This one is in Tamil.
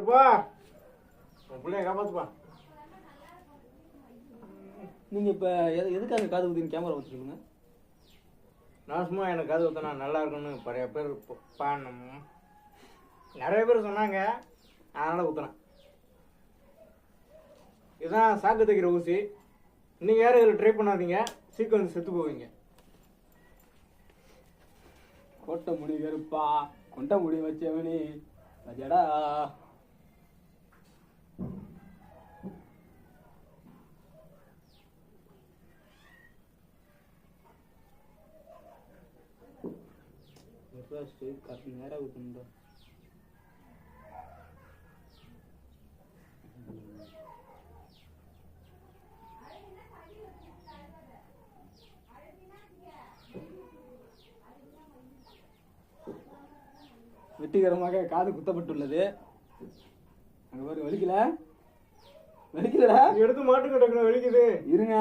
எப்பா உன் பிள்ளைய காப்பாத்துப்பா. நீங்கள் இப்போ எதுக்காக காது ஊற்றின்னு கேமரா வச்சு சொல்லுங்க. நான் சும்மா எனக்கு காது ஊற்றினா நல்லா இருக்குன்னு நிறைய பேர் நிறைய பேர் சொன்னாங்க, அதனால் ஊற்றுனேன். இதுதான் சாக்கு தைக்கிற ஊசி. நீங்கள் யாரும் இதில் ட்ரை பண்ணாதீங்க, சீக்கிரம் வந்து செத்து போவீங்க. கோட்டை முடி வெறுப்பா கொண்ட முடி வச்சவனி வஜடா. கரெக்ட் நேராக ஊற்றணும். வெற்றிகரமாக காது குத்தப்பட்டுள்ளது. அங்கே பாரு வலிக்கல, வலிக்கலடா. எடுத்து மாட்டு கிடக்கணும், வலிக்குது. இருங்க.